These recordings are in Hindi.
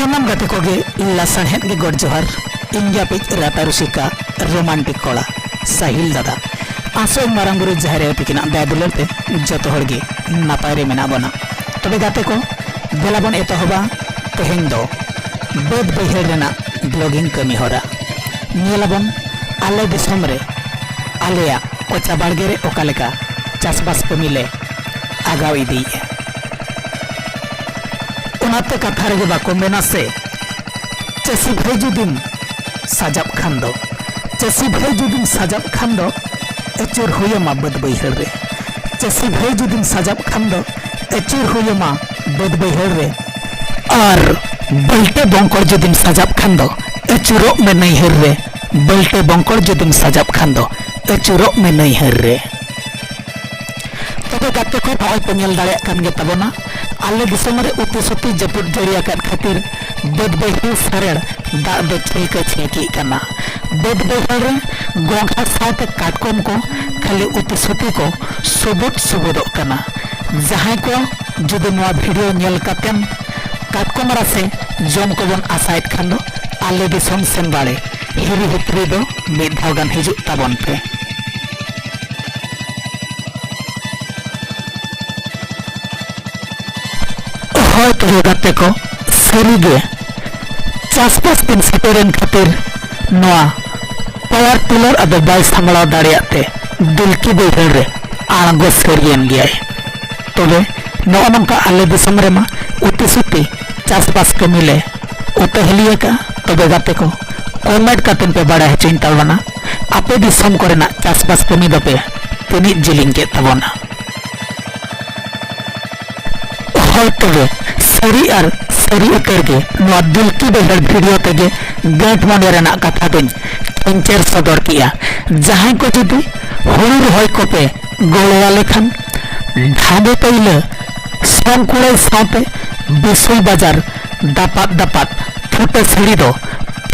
सामान गाते को गे लासाणहेद गे गड जोहार इंडिया पिच राता रुसिका रोमांटिक कोड़ा साहिल दादा आसो मारांग बुरु जाहेर तिकिना दया दुलार ते जतो हर गे नापाय रे मेना बना तबे गाते को बेला बन एतहबा तेहें दो बेद बैहेर रेना ब्लॉगिंग कमी होरा नियलाबन आले दिसम रे आलेया कोचा बाड़गे रे ओकालेका चासबास कमी ले आगाव इदी उनाते कथा रे बाको मेना से चसी भाई जुदिम साजाब खान दो चसी भाई जुदिम साजाब खान दो एचुर हुयमा बद बैहर रे चसी भाई जुदिम साजाब खान दो एचुर हुयमा बद बैहर रे और बल्टे बंकर जुदिम साजाब खान दो एचुरो में नैहर रे बल्टे बंकर जुदिम साजाब खान दो एचुरो में नैहर रे तबे गाते को भाई पेल दाड़े कान गे तबना आले दिसम रे उती सुती जपुर जड़िया कान खातिर बद बैहर सारेड़ दा दो छेका छेकी कना बद बैहर रे गोंघा साथ काटकोम को खाली उती सुती को सुबुट सुबुदो कना जहां को जुदी नवा वीडियो नेल कातेम काटकोम रासे जम को बन आसायत खान दो आले दिसम सेन बाड़े हिरी हितरी दो मिद धाव गान हिजु ताबन पे होय तो गाते को सरीगे चासबास दिन सेटेरन खातिर नवा पावर टिलर अदो बाय सामलाव दाड़ियाते दुलकी बैहर रे आंगो सरियन गया तबे नो नंका आले दिसम रे मा उती सुती चासबास कमी ले उतहलिया का तबे गाते को कमेंट कातेन पे बड़ा हेचिन ताबना आपे दिसम करेना चासबास कमी दपे तिनी जिलिंग के ताबना होय तबे सरी और सरी उतर के नवा दुलकी बैहर वीडियो तेगे गेट मने रेना कथा दिन केंचर सदर किया जहां को जुदी हुड़ी रहोय को पे गोलवाले खान ढाबे पहिले संकुड़े साथे बिसुल बाजार दापात दापात फुटे सीढ़ी दो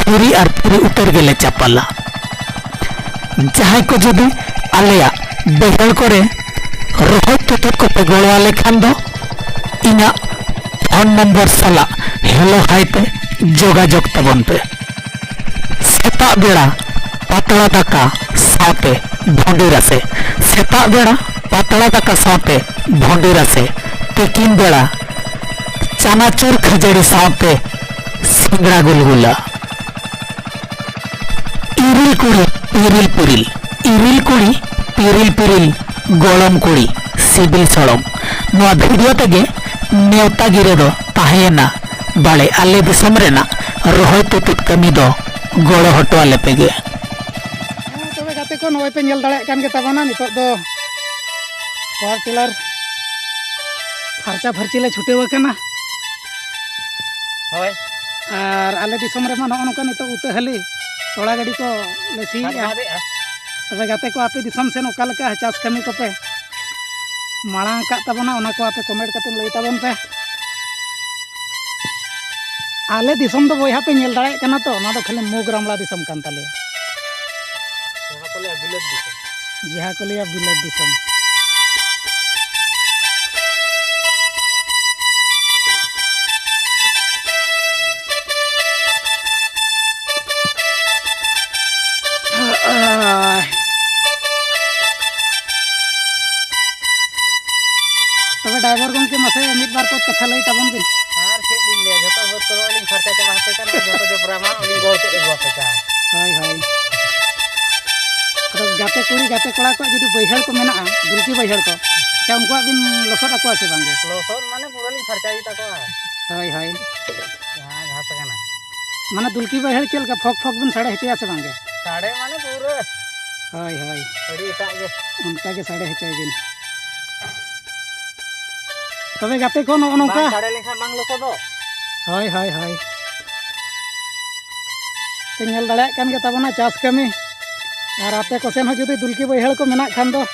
फिरी और फिरी उतर गेले चपला जहां को जुदी आलेया बैहर करे रहोय तुतत को पे गोलवाले खान दो इना फोन नंबर साला हेलो हाईते जोगाजोग तबन पे सेता बेड़ा पातला दाका साथे भोंडी रासे सेता बेड़ा पातला दाका साथे भोंडी रासे तिकिन बेड़ा चानाचूर खजड़ी साथे सिंगड़ा गुलगुला इरिल कुड़ी पिरिल पिरिल इरिल कुड़ी पिरिल पिरिल गोलम कुड़ी सिबिल सड़म नवा वीडियो तेगे नेवता गिरे दो ताहेना बाले आले दिसम रेना रोहय तुतुत कमी दो गोड़ो हटो आले पेगे तबे गाते को नोय पे नेल दाड़े कान गे ताबना नितो दो पावर टिलर फरचा फरची ले छुटे वकना होय और आले दिसम रे मा नो नका नितो उतहली तोड़ा गाड़ी को लेसी तबे गाते को आपे दिसम सेन ओका लका चास कमी को पे मांग का तबना उना को आपे कमेंट करते लई ताबन पे आले दिसम दो बोया पे नेल दाड़े कना तो ना दो खाली मुग रामला दिसम कान ताले जहां को ले बिलत दिसम जहां को ले बिलत दिसम तबे ड्राइवर गंके मसे मिट बार को कथा लई ताबन बिन आर से दिन ले जतो होत करो अलिंग खर्चा चला हते का जतो जे पुरामा अलिंग गोल के एगो पे का हाय हाय तो गाते कुड़ी गाते कोड़ा को जदी बैहर को मेना दुलकी बैहर को अच्छा उनको बिन लसट आको से बांगे लसट माने पूरा लिंग खर्चा ही ताको हाय हाय हां घास कना माने दुलकी बैहर चल का फक फक बिन साड़े हेचिया से बांगे साड़े माने पूरा हाय हाय अड़ी एटा के उनका के साड़े हेचाई बिन तबे गाते को नो नोका साड़े लेखा बांग लोको दो हाय हाय हाय तेल दाड़े कान गे ताबना चास कमी और आपे को सेन जुदी दुलकी बैहर को मेना खान दो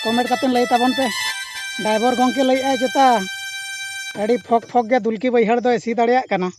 कमेंट करते लई ताबन पे ड्राइवर गंके लई आ जेता अड़ी फक फक गे दुलकी बैहर दो सी दाड़िया कना।